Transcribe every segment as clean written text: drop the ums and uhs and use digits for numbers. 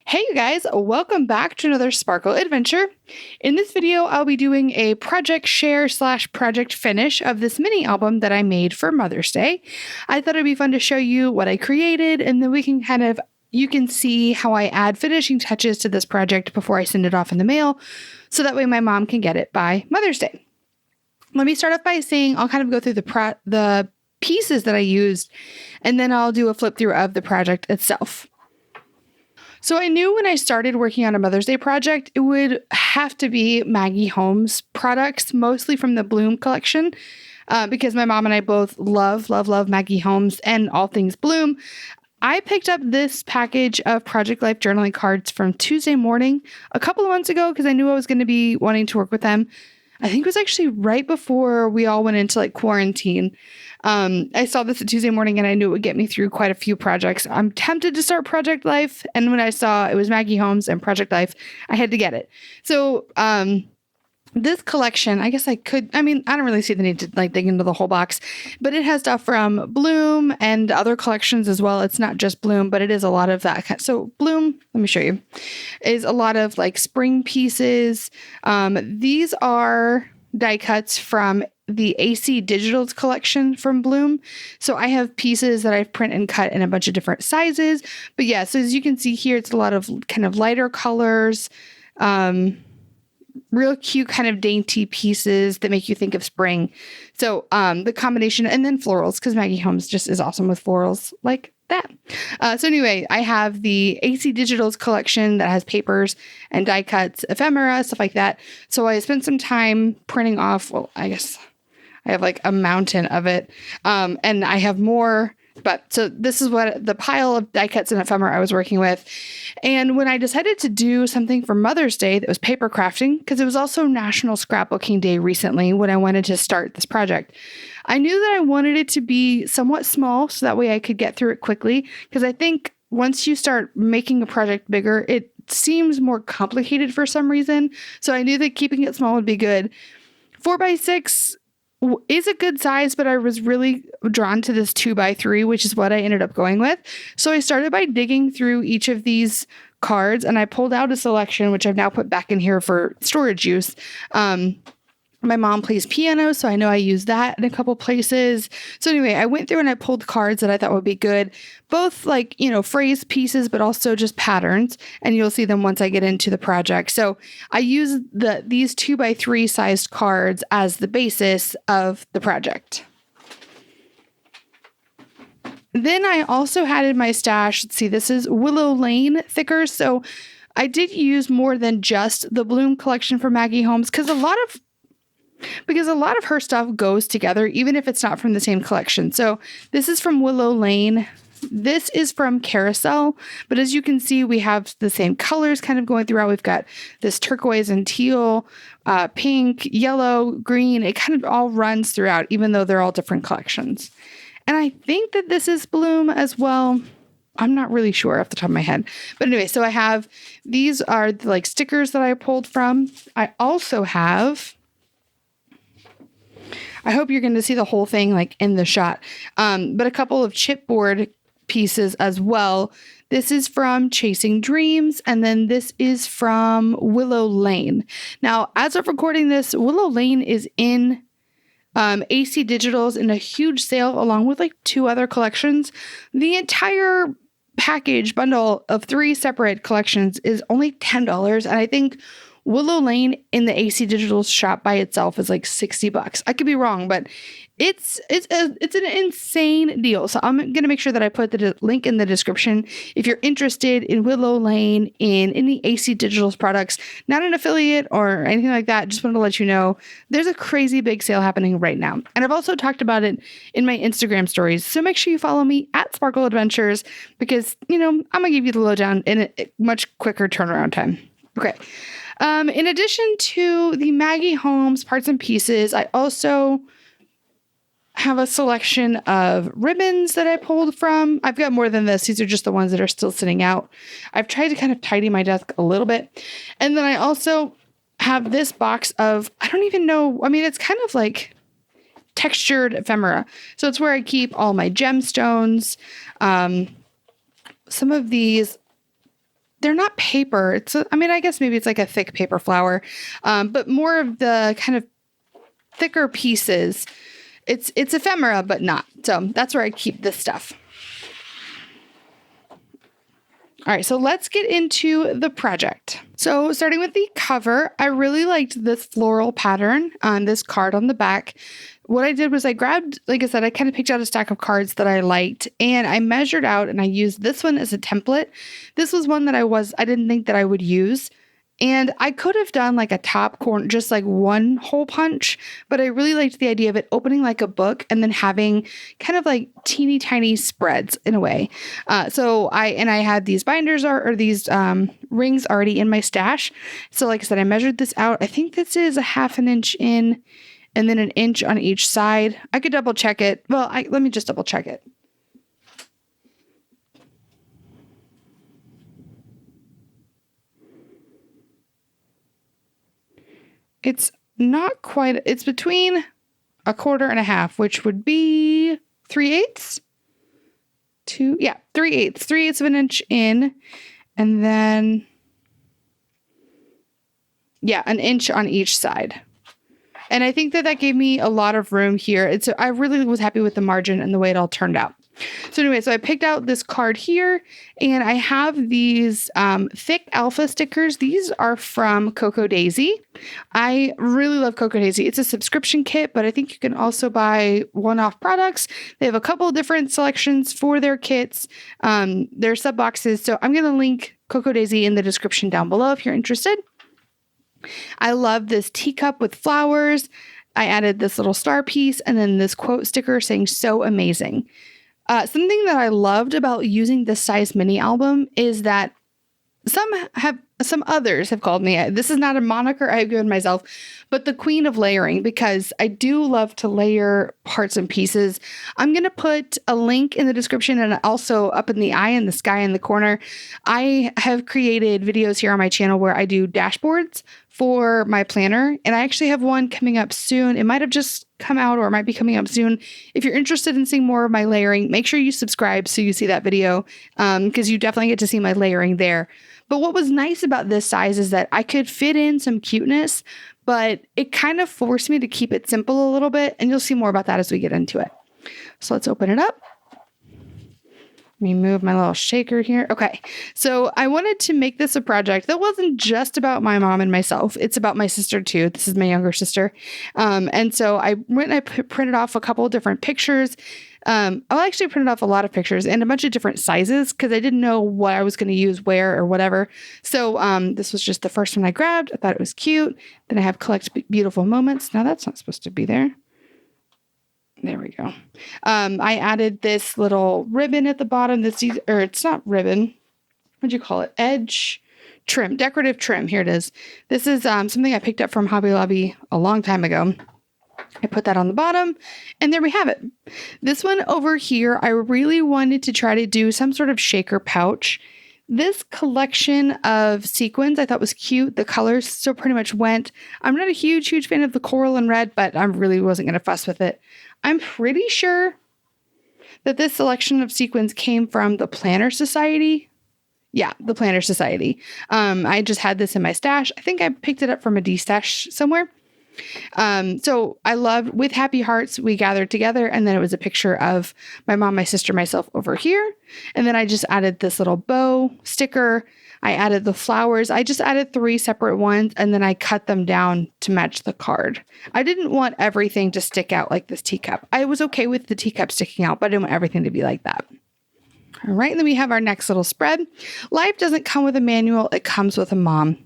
Hey you guys, welcome back to another Sparkle adventure. In this video, I'll be doing a project share / project finish of this mini album that I made for Mother's Day. I thought it'd be fun to show you what I created, and then we can you can see how I add finishing touches to this project before I send it off in the mail, so that way my mom can get it by Mother's Day. Let me start off by saying I'll kind of go through the pieces that I used, and then I'll do a flip through of the project itself. So I knew when I started working on a Mother's Day project, it would have to be Maggie Holmes products, mostly from the Bloom collection, because my mom and I both love Maggie Holmes and all things Bloom. I picked up this package of Project Life journaling cards from Tuesday Morning a couple of months ago because I knew I was going to be wanting to work with them. I think it was actually right before we all went into quarantine. I saw this at Tuesday Morning and I knew it would get me through quite a few projects. I'm tempted to start Project Life. And when I saw it was Maggie Holmes and Project Life, I had to get it. So, this collection, I guess I don't really see the need to dig into the whole box, but it has stuff from Bloom and other collections as well. It's not just Bloom, but it is a lot of that. So Bloom, let me show you, is a lot of spring pieces. These are die cuts from the AC Digitals collection from Bloom. So I have pieces that I've print and cut in a bunch of different sizes. But yeah, so as you can see here, it's a lot of kind of lighter colors, real cute kind of dainty pieces that make you think of spring. So the combination, and then florals, because Maggie Holmes just is awesome with florals like that. So anyway, I have the AC Digitals collection that has papers and die cuts, ephemera, stuff like that. So I spent some time printing off, I guess I have a mountain of it. And I have more. But so this is what the pile of die cuts and ephemera I was working with. And when I decided to do something for Mother's Day that was paper crafting, because it was also National Scrapbooking Day recently when I wanted to start this project, I knew that I wanted it to be somewhat small so that way I could get through it quickly. Because I think once you start making a project bigger, it seems more complicated for some reason. So I knew that keeping it small would be good. 4x6 is a good size, but I was really drawn to this 2x3, which is what I ended up going with. So I started by digging through each of these cards and I pulled out a selection, which I've now put back in here for storage use. My mom plays piano, so I know I use that in a couple places. So anyway, I went through and I pulled cards that I thought would be good, both phrase pieces, but also just patterns. And you'll see them once I get into the project. So I use these 2x3 sized cards as the basis of the project. Then I also had in my stash, let's see, this is Willow Lane thickers. So I did use more than just the Bloom collection for Maggie Holmes because a lot of her stuff goes together, even if it's not from the same collection. So this is from Willow Lane. This is from Carousel. But as you can see, we have the same colors kind of going throughout. We've got this turquoise and teal, pink, yellow, green. It kind of all runs throughout, even though they're all different collections. And I think that this is Bloom as well. I'm not really sure off the top of my head. But anyway, so I have, these are the stickers that I pulled from. I also have, I hope you're going to see the whole thing in the shot. But a couple of chipboard pieces as well. This is from Chasing Dreams, and then this is from Willow Lane. Now, as of recording this, Willow Lane is in AC Digitals in a huge sale along with 2 other collections. The entire package bundle of 3 separate collections is only $10, and I think Willow Lane in the AC Digitals shop by itself is $60. I could be wrong, but it's an insane deal. So I'm going to make sure that I put the link in the description if you're interested in Willow Lane, in any AC Digitals products, not an affiliate or anything like that. Just wanted to let you know there's a crazy big sale happening right now. And I've also talked about it in my Instagram stories. So make sure you follow me at Sparkle Adventures because, I'm going to give you the lowdown in a much quicker turnaround time. Okay. In addition to the Maggie Holmes parts and pieces, I also have a selection of ribbons that I pulled from. I've got more than this. These are just the ones that are still sitting out. I've tried to kind of tidy my desk a little bit. And then I also have this box of, I don't even know, it's kind of textured ephemera. So it's where I keep all my gemstones. Some of these they're not paper. I mean, I guess maybe it's like a thick paper flower, but more of the kind of thicker pieces. It's ephemera, but not. So that's where I keep this stuff. All right, so let's get into the project. So starting with the cover, I really liked this floral pattern on this card on the back. What I did was I grabbed, like I said, I kind of picked out a stack of cards that I liked, and I measured out and I used this one as a template. This was one that I didn't think that I would use. And I could have done like a top corner, just like one hole punch, but I really liked the idea of it opening like a book and then having kind of like teeny tiny spreads in a way. So I had these binders or these rings already in my stash. So like I said, I measured this out. I think this is a 1/2 inch in and then 1 inch on each side. I could double check it. Well, let me just double check it. It's not quite, it's between 1/4 and 1/2, which would be 3/8. 3/8. 3/8 of an inch in, and then, 1 inch on each side. And I think that gave me a lot of room here. I really was happy with the margin and the way it all turned out. So anyway, so I picked out this card here, and I have these thick alpha stickers. These are from Cocoa Daisy. I really love Cocoa Daisy. It's a subscription kit, but I think you can also buy one-off products. They have a couple of different selections for their kits, their sub boxes. So I'm going to link Cocoa Daisy in the description down below if you're interested. I love this teacup with flowers. I added this little star piece and then this quote sticker saying "so amazing." Something that I loved about using this size mini album is that some others have called me, this is not a moniker I've given myself, but the queen of layering, because I do love to layer parts and pieces. I'm going to put a link in the description and also up in the eye in the sky in the corner. I have created videos here on my channel where I do dashboards for my planner, and I actually have one coming up soon. It might have just come out or it might be coming up soon. If you're interested in seeing more of my layering, make sure you subscribe so you see that video, because you definitely get to see my layering there. But what was nice about this size is that I could fit in some cuteness, but it kind of forced me to keep it simple a little bit, and you'll see more about that as we get into it. So let's open it up. Let me move my little shaker here. Okay, so I wanted to make this a project that wasn't just about my mom and myself. It's about my sister too. This is my younger sister. And so I went and I printed off a couple of different pictures. I actually printed off a lot of pictures and a bunch of different sizes because I didn't know what I was going to use where or whatever. So this was just the first one I grabbed. I thought it was cute. Then I have collect beautiful moments. Now that's not supposed to be there. There we go. I added this little ribbon at the bottom. It's not ribbon. What'd you call it? Edge trim, decorative trim. Here it is. This is something I picked up from Hobby Lobby a long time ago. I put that on the bottom, and there we have it. This one over here, I really wanted to try to do some sort of shaker pouch. This collection of sequins I thought was cute. The colors still pretty much went. I'm not a huge fan of the coral and red, but I really wasn't going to fuss with it. I'm pretty sure that this selection of sequins came from the Planner Society. Yeah, the Planner Society. I just had this in my stash. I think I picked it up from a D-stash somewhere. So I love, with happy hearts, we gathered together, and then it was a picture of my mom, my sister, myself over here. And then I just added this little bow sticker. I added the flowers. I just added 3 separate ones, and then I cut them down to match the card. I didn't want everything to stick out like this teacup. I was okay with the teacup sticking out, but I didn't want everything to be like that. All right, and then we have our next little spread. Life doesn't come with a manual. It comes with a mom.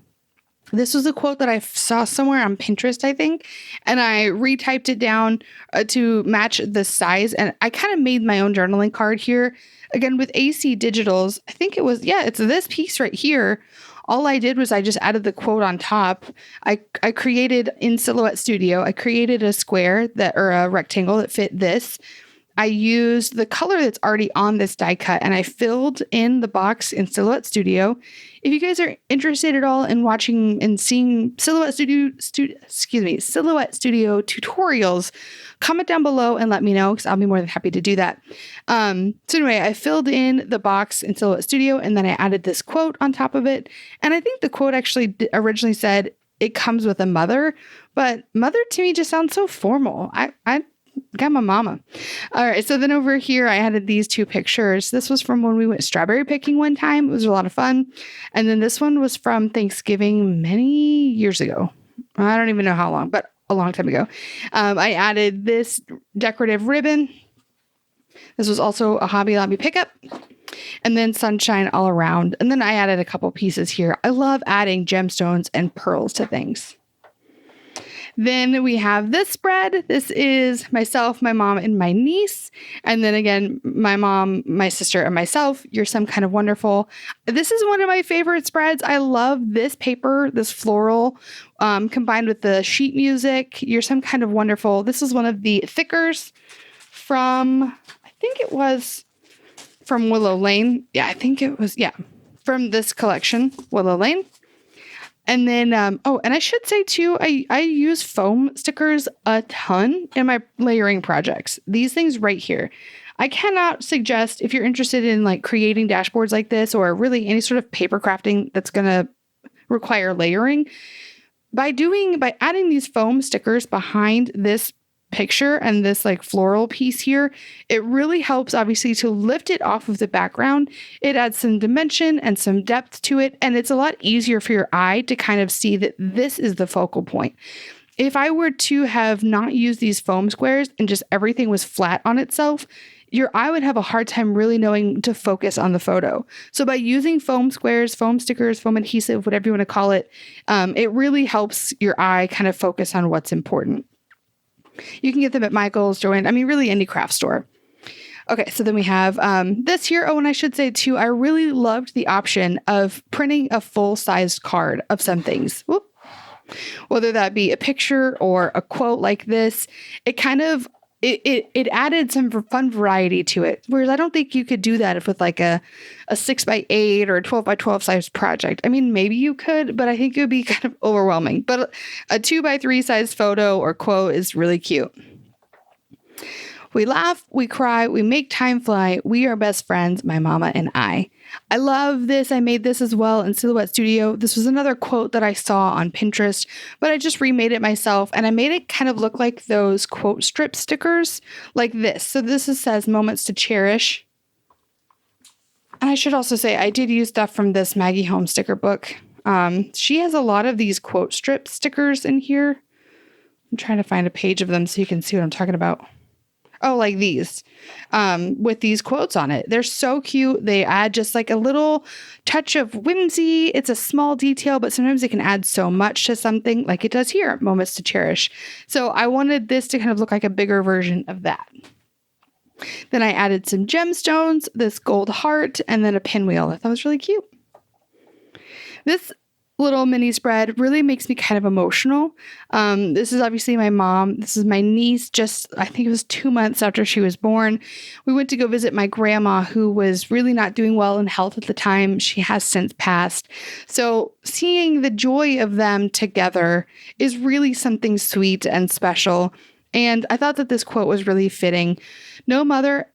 This was a quote that I saw somewhere on Pinterest, I think, and I retyped it down to match the size, and I kind of made my own journaling card here. Again, with AC Digitals, I think it was, it's this piece right here. All I did was I just added the quote on top. I created in Silhouette Studio, I created a square or a rectangle that fit this. I used the color that's already on this die cut and I filled in the box in Silhouette Studio. If you guys are interested at all in watching and seeing Silhouette Studio tutorials, comment down below and let me know because I'll be more than happy to do that. So anyway, I filled in the box in Silhouette Studio and then I added this quote on top of it. And I think the quote actually originally said, "It comes with a mother," but mother to me just sounds so formal. I got my mama. All right. So then over here, I added these two pictures. This was from when we went strawberry picking one time. It was a lot of fun. And then this one was from Thanksgiving many years ago. I don't even know how long, but a long time ago. I added this decorative ribbon. This was also a Hobby Lobby pickup. And then sunshine all around. And then I added a couple pieces here. I love adding gemstones and pearls to things. Then we have this spread. This is myself, my mom, and my niece. And then again, my mom, my sister, and myself. You're Some Kind of Wonderful. This is one of my favorite spreads. I love this paper, this floral, combined with the sheet music. You're Some Kind of Wonderful. This is one of the thickers from, I think it was from Willow Lane. Yeah, I think it was, from this collection, Willow Lane. And then, and I should say too, I use foam stickers a ton in my layering projects. These things right here. I cannot suggest, if you're interested in like creating dashboards like this or really any sort of paper crafting that's going to require layering, by adding these foam stickers behind this picture and this like floral piece here, it really helps obviously to lift it off of the background. It adds some dimension and some depth to it, and it's a lot easier for your eye to kind of see that this is the focal point. If I were to have not used these foam squares and just everything was flat on itself, your eye would have a hard time really knowing to focus on the photo. So by using foam squares, foam stickers, foam adhesive, whatever you want to call it, it really helps your eye kind of focus on what's important. You can get them at Michael's, Joann, really any craft store. Okay, so then we have this here. Oh, and I should say too, I really loved the option of printing a full-sized card of some things. Whoop. Whether that be a picture or a quote like this, it kind of, it added some fun variety to it. Whereas I don't think you could do that with like a 6x8 or a 12x12 size project. Maybe you could, but I think it would be kind of overwhelming. But a 2x3 size photo or quote is really cute. We laugh, we cry, we make time fly. We are best friends, my mama and I. I love this. I made this as well in Silhouette Studio. This was another quote that I saw on Pinterest, but I just remade it myself and I made it kind of look like those quote strip stickers like this. So this says moments to cherish. And I should also say I did use stuff from this Maggie Holmes sticker book. She has a lot of these quote strip stickers in here. I'm trying to find a page of them so you can see what I'm talking about. Oh, like these, with these quotes on it. They're so cute. They add just like a little touch of whimsy. It's a small detail, but sometimes it can add so much to something like it does here, Moments to Cherish. So I wanted this to kind of look like a bigger version of that. Then I added some gemstones, this gold heart, and then a pinwheel. I thought was really cute. This little mini spread really makes me kind of emotional. This is obviously my mom. This is my niece. I think it was 2 months after she was born. We went to go visit my grandma, who was really not doing well in health at the time. She has since passed. So seeing the joy of them together is really something sweet and special. And I thought that this quote was really fitting. No daughter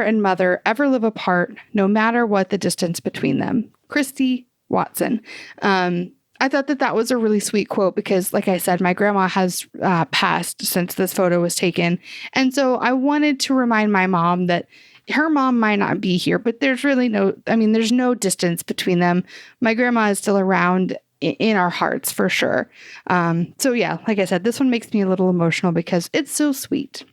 and mother ever live apart, no matter what the distance between them. Christy Watson. I thought that was a really sweet quote because, like I said, my grandma has passed since this photo was taken. And so I wanted to remind my mom that her mom might not be here, but there's really there's no distance between them. My grandma is still around in our hearts for sure. So yeah, like I said, this one makes me a little emotional because it's so sweet.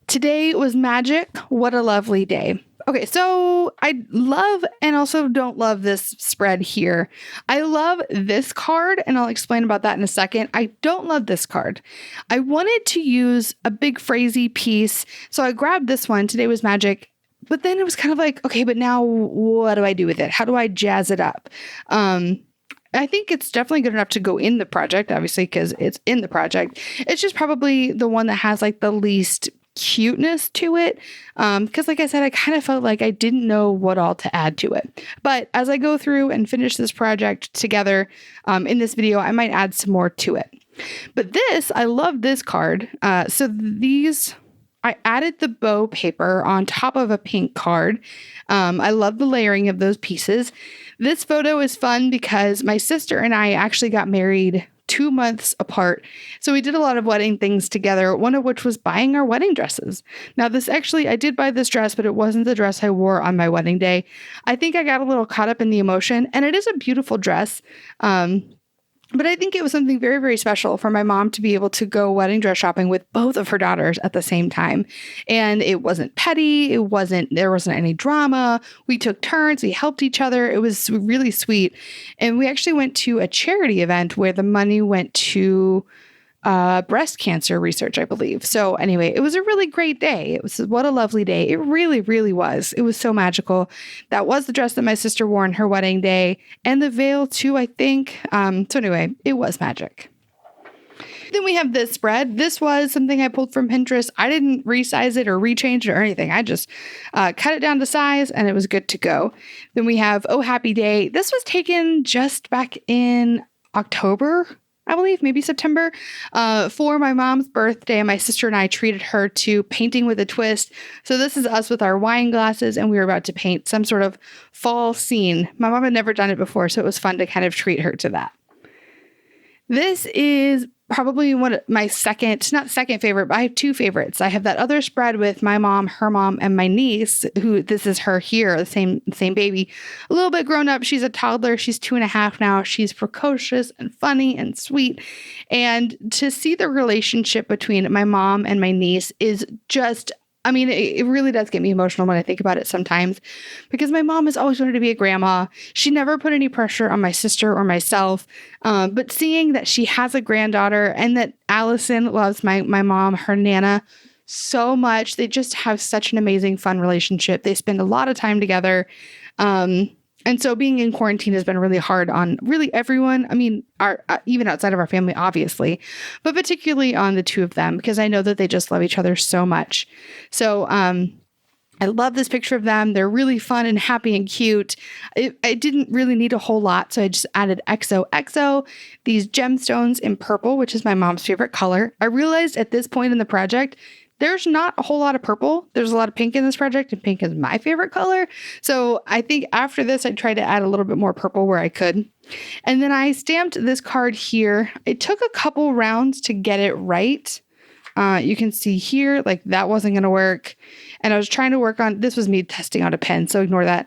Today was magic. What a lovely day. Okay, so I love and also don't love this spread here. I love this card, and I'll explain about that in a second. I don't love this card. I wanted to use a big phrasey piece, so I grabbed this one, Today Was Magic, but then it was kind of like, okay, but now what do I do with it? How do I jazz it up? I think it's definitely good enough to go in the project, obviously, because it's in the project. It's just probably the one that has like the least cuteness to it. Because like I said, I kind of felt like I didn't know what all to add to it. But as I go through and finish this project together in this video, I might add some more to it. But this, I love this card. So these, I added the bow paper on top of a pink card. I love the layering of those pieces. This photo is fun because my sister and I actually got married 2 months apart. So we did a lot of wedding things together, one of which was buying our wedding dresses. Now this actually, I did buy this dress, but it wasn't the dress I wore on my wedding day. I think I got a little caught up in the emotion, and it is a beautiful dress. But I think it was something very, very special for my mom to be able to go wedding dress shopping with both of her daughters at the same time. And it wasn't petty. There wasn't any drama. We took turns. We helped each other. It was really sweet. And we actually went to a charity event where the money went to breast cancer research, I believe. So anyway, it was a really great day. What a lovely day. It really, really was. It was so magical. That was the dress that my sister wore on her wedding day, and the veil too, I think. So anyway, it was magic. Then we have this spread. This was something I pulled from Pinterest. I didn't resize it or rechange it or anything. I just cut it down to size and it was good to go. Then we have Oh Happy Day. This was taken just back in October, I believe, maybe September, for my mom's birthday. My sister and I treated her to painting with a twist. So this is us with our wine glasses, and we were about to paint some sort of fall scene. My mom had never done it before, so it was fun to kind of treat her to that. This is probably one of my not second favorite, but I have two favorites. I have that other spread with my mom, her mom, and my niece, who this is her here, the same baby, a little bit grown up. She's a toddler. She's 2.5 now. She's precocious and funny and sweet. And to see the relationship between my mom and my niece is just, I mean, it really does get me emotional when I think about it sometimes, because my mom has always wanted to be a grandma. She never put any pressure on my sister or myself. But seeing that she has a granddaughter and that Allison loves my mom, her Nana, so much. They just have such an amazing, fun relationship. They spend a lot of time together. And so being in quarantine has been really hard on really everyone. I mean, even outside of our family, obviously, but particularly on the two of them, because I know that they just love each other so much. So I love this picture of them. They're really fun and happy and cute. I didn't really need a whole lot, so I just added XOXO, these gemstones in purple, which is my mom's favorite color. I realized at this point in the project, there's not a whole lot of purple. There's a lot of pink in this project, and pink is my favorite color. So I think after this, I tried to add a little bit more purple where I could. And then I stamped this card here. It took a couple rounds to get it right. You can see here, like that wasn't going to work. And I was trying to work on, this was me testing out a pen, so ignore that.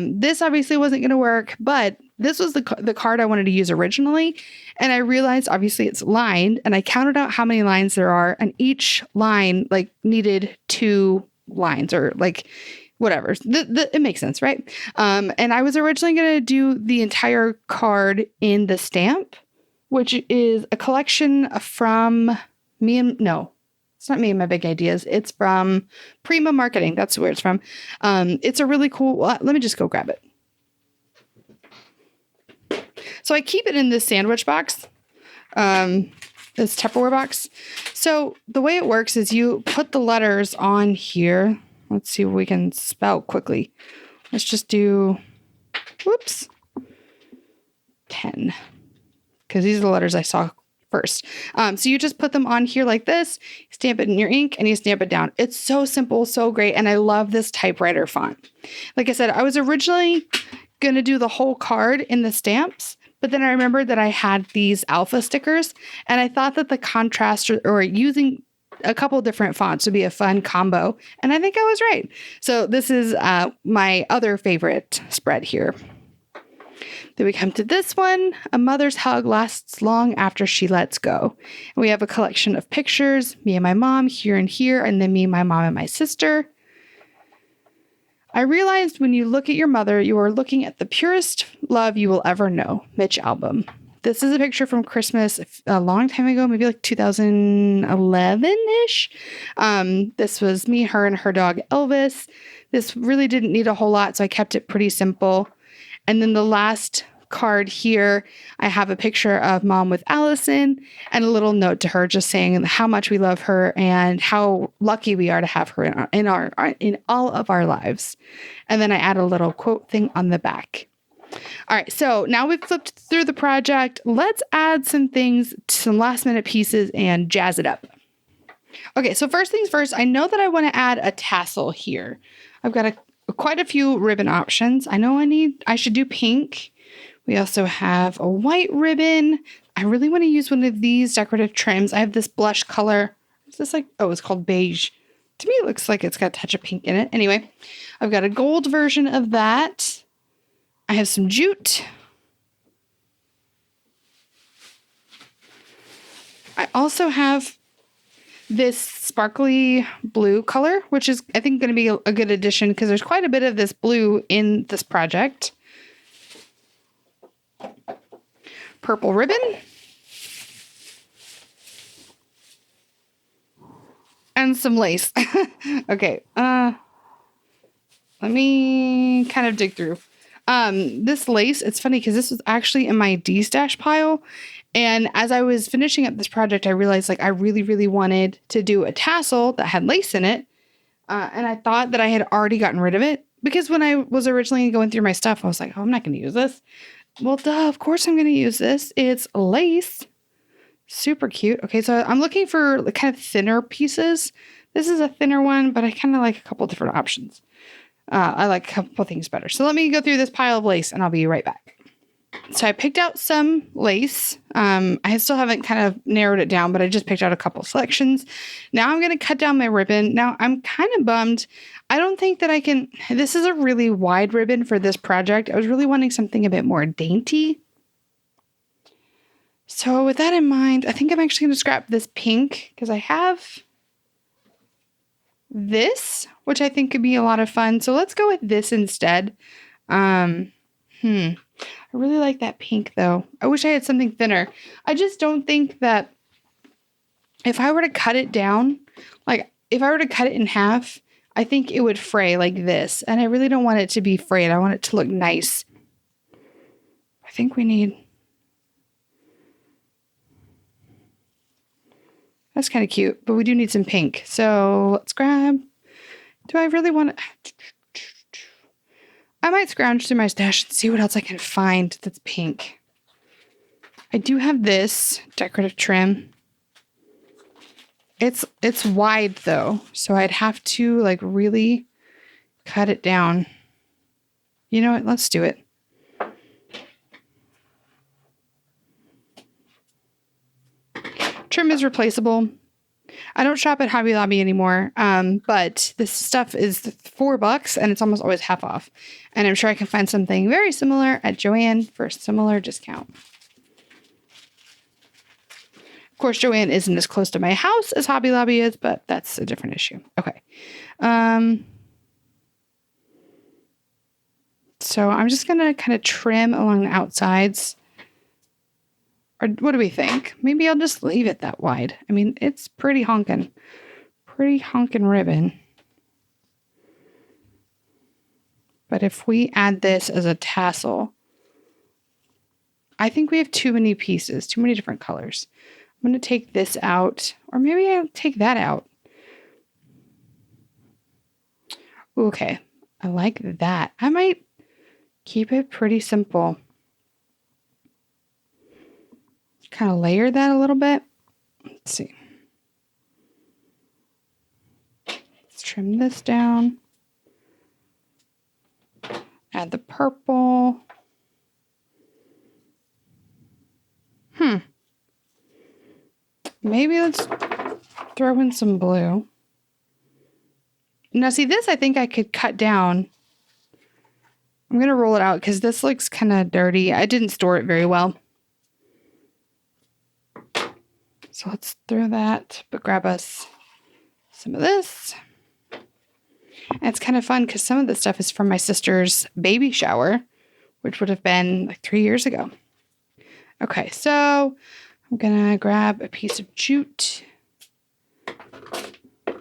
This obviously wasn't going to work, but this was the card I wanted to use originally. And I realized obviously it's lined, and I counted out how many lines there are, and each line like needed 2 lines or like whatever. It makes sense, right? And I was originally going to do the entire card in the stamp, which is a collection from it's not Me and My Big Ideas. It's from Prima Marketing. That's where it's from. It's a really cool, let me just go grab it. So I keep it in this sandwich box, this Tupperware box. So the way it works is you put the letters on here. Let's see what we can spell quickly. Let's just do, 10, because these are the letters I saw first. So you just put them on here like this, stamp it in your ink, and you stamp it down. It's so simple, so great. And I love this typewriter font. Like I said, I was originally going to do the whole card in the stamps, but then I remembered that I had these alpha stickers, and I thought that the contrast or using a couple different fonts would be a fun combo. And I think I was right. So this is my other favorite spread here. Then we come to this one. A mother's hug lasts long after she lets go. And we have a collection of pictures, me and my mom here and here, and then me, my mom, and my sister. I realized when you look at your mother, you are looking at the purest love you will ever know. Mitch Albom. This is a picture from Christmas a long time ago, maybe like 2011-ish. This was me, her, and her dog, Elvis. This really didn't need a whole lot, so I kept it pretty simple. And then the last card here, I have a picture of Mom with Allison and a little note to her just saying how much we love her and how lucky we are to have her in all of our lives. And then I add a little quote thing on the back. All right, so now we've flipped through the project. Let's add some things, some last minute pieces, and jazz it up. Okay, so first things first, I know that I want to add a tassel here. I've got quite a few ribbon options. I know I should do pink. We also have a white ribbon. I really want to use one of these decorative trims. I have this blush color. Is this like, oh, it's called beige. To me, it looks like it's got a touch of pink in it. Anyway, I've got a gold version of that. I have some jute. I also have this sparkly blue color, which is, I think, going to be a good addition because there's quite a bit of this blue in this project. Purple ribbon. And some lace. Okay. Let me kind of dig through. This lace, it's funny because this was actually in my D-stash pile. And as I was finishing up this project, I realized like I really, really wanted to do a tassel that had lace in it. And I thought that I had already gotten rid of it because when I was originally going through my stuff, I was like, oh, I'm not going to use this. Well, duh, of course I'm going to use this. It's lace. Super cute. Okay, so I'm looking for kind of thinner pieces. This is a thinner one, but I kind of like a couple different options. I like a couple things better. So let me go through this pile of lace and I'll be right back. So I picked out some lace. I still haven't kind of narrowed it down, but I just picked out a couple selections. Now I'm going to cut down my ribbon. Now I'm kind of bummed. I don't think that I can. This is a really wide ribbon for this project. I was really wanting something a bit more dainty. So with that in mind, I think I'm actually going to scrap this pink because I have this, which I think could be a lot of fun. So let's go with this instead. I really like that pink though. I wish I had something thinner. I just don't think that if I were to cut it down, like if I were to cut it in half, I think it would fray like this. And I really don't want it to be frayed. I want it to look nice. I think we need... That's kind of cute, but we do need some pink. So let's grab... Do I really want to... I might scrounge through my stash and see what else I can find that's pink. I do have this decorative trim. It's wide though, so I'd have to like really cut it down. You know what? Let's do it. Trim is replaceable. I don't shop at Hobby Lobby anymore, but this stuff is $4 and it's almost always half off. And I'm sure I can find something very similar at Joann for a similar discount. Of course, Joann isn't as close to my house as Hobby Lobby is, but that's a different issue. Okay. So I'm just going to kind of trim along the outsides. Or what do we think? Maybe I'll just leave it that wide. I mean, it's pretty honkin' ribbon. But if we add this as a tassel, I think we have too many pieces, too many different colors. I'm going to take this out, or maybe I'll take that out. Okay, I like that. I might keep it pretty simple. Kind of layer that a little bit. Let's see. Let's trim this down. Add the purple. Maybe let's throw in some blue. Now see this, I think I could cut down. I'm going to roll it out because this looks kind of dirty. I didn't store it very well. So let's throw that, but grab us some of this. And it's kind of fun because some of this stuff is from my sister's baby shower, which would have been like 3 years ago. Okay, so I'm going to grab a piece of jute. All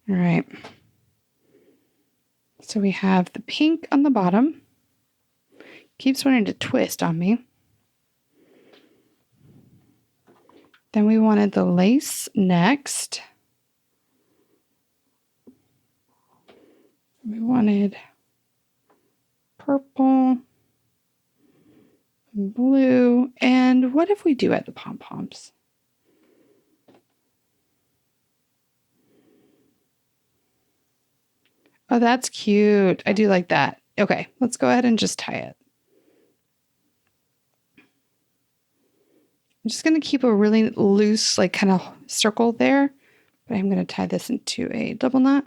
right. So we have the pink on the bottom. Keeps wanting to twist on me. Then we wanted the lace next. We wanted purple, and blue, and what if we do add the pom-poms? Oh, that's cute. I do like that. Okay, let's go ahead and just tie it. I'm just going to keep a really loose, like kind of circle there, but I'm going to tie this into a double knot.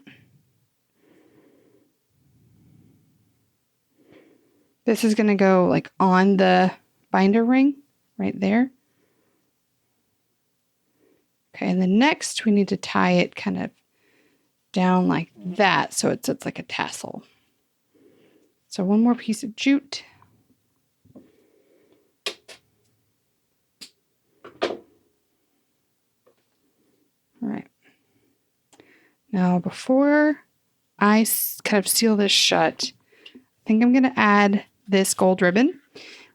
This is going to go like on the binder ring right there. Okay, and then next we need to tie it kind of down like that so it sits like a tassel. So one more piece of jute. All right. Now before I kind of seal this shut, I think I'm going to add this gold ribbon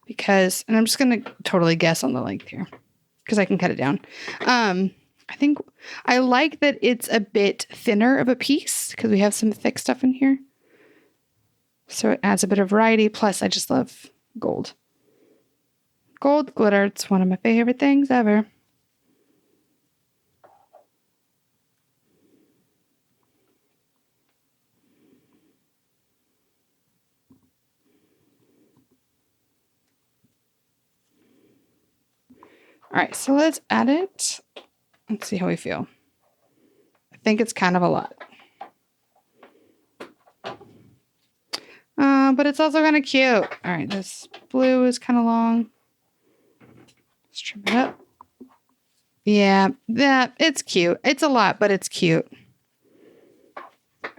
because, and I'm just going to totally guess on the length here because I can cut it down. I think I like that it's a bit thinner of a piece because we have some thick stuff in here. So it adds a bit of variety. Plus, I just love gold. Gold glitter. It's one of my favorite things ever. All right, so let's add it. Let's see how we feel. I think it's kind of a lot. But it's also kind of cute. All right, this blue is kind of long. Let's trim it up. Yeah, it's cute. It's a lot, but it's cute.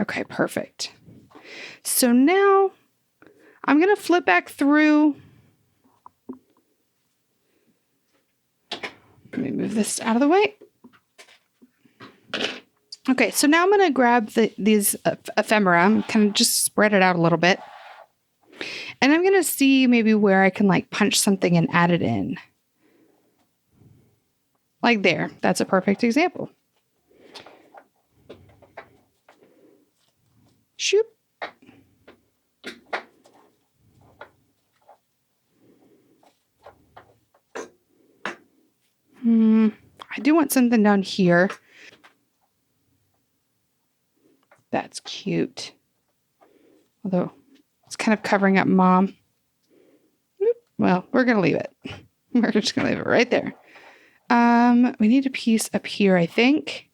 Okay, perfect. So now I'm going to flip back through. Let me move this out of the way. Okay, so now I'm going to grab these ephemera and kind of just spread it out a little bit. And I'm going to see maybe where I can like punch something and add it in. Like there. That's a perfect example. Shoot. I do want something down here. That's cute. Although it's kind of covering up Mom. Well, we're going to leave it. We're just going to leave it right there. We need a piece up here, I think.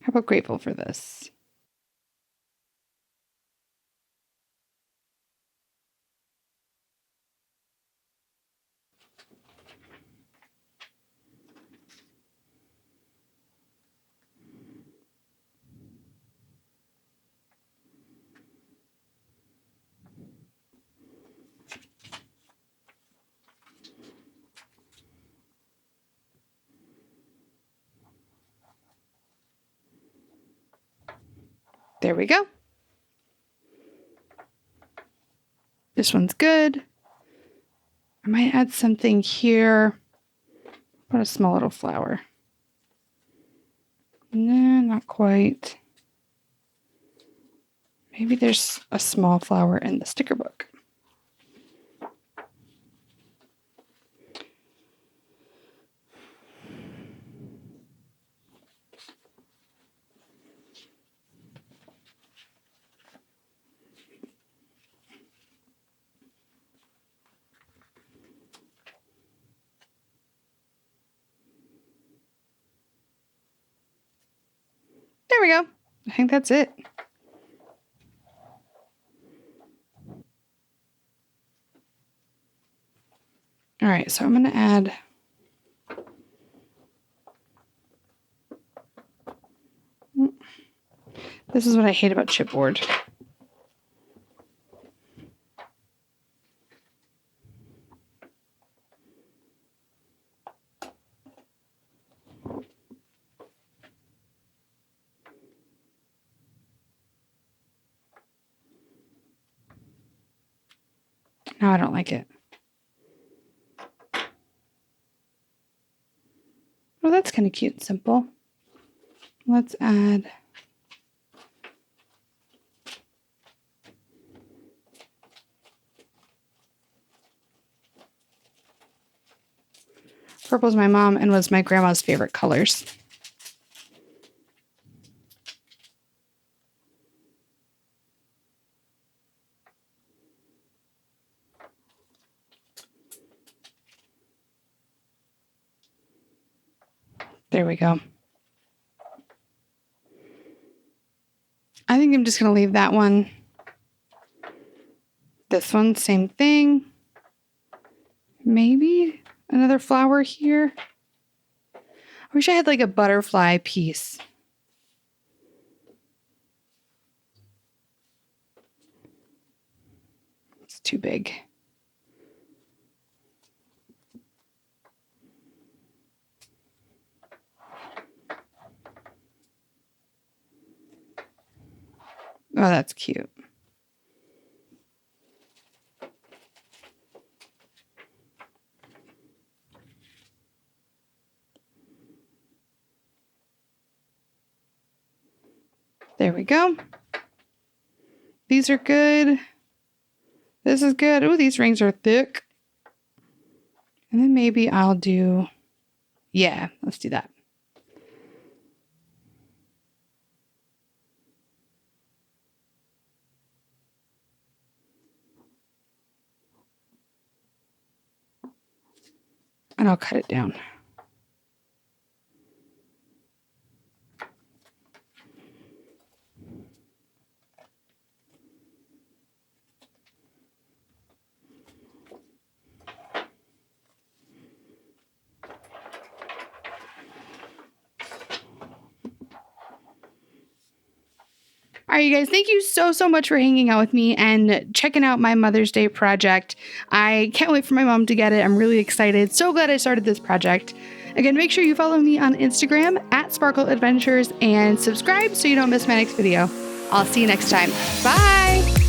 How about grateful for this? There we go. This one's good. I might add something here. What a small little flower. No, not quite. Maybe there's a small flower in the sticker book. There we go. I think that's it. All right, so I'm going to add This is what I hate about chipboard. No, I don't like it. Well, that's kind of cute and simple. Let's add purple's my mom and was my grandma's favorite colors. There we go. I think I'm just going to leave that one. This one, same thing. Maybe another flower here. I wish I had like a butterfly piece. It's too big. Oh, that's cute. There we go. These are good. This is good. Oh, these rings are thick. And then maybe I'll do, yeah, let's do that. And I'll cut it down. All right, you guys, thank you so much for hanging out with me and checking out my Mother's Day project. I can't wait for my mom to get it. I'm really excited. So glad I started this project. Again, make sure you follow me on Instagram @Sparkle Adventures and subscribe so you don't miss my next video. I'll see you next time. Bye!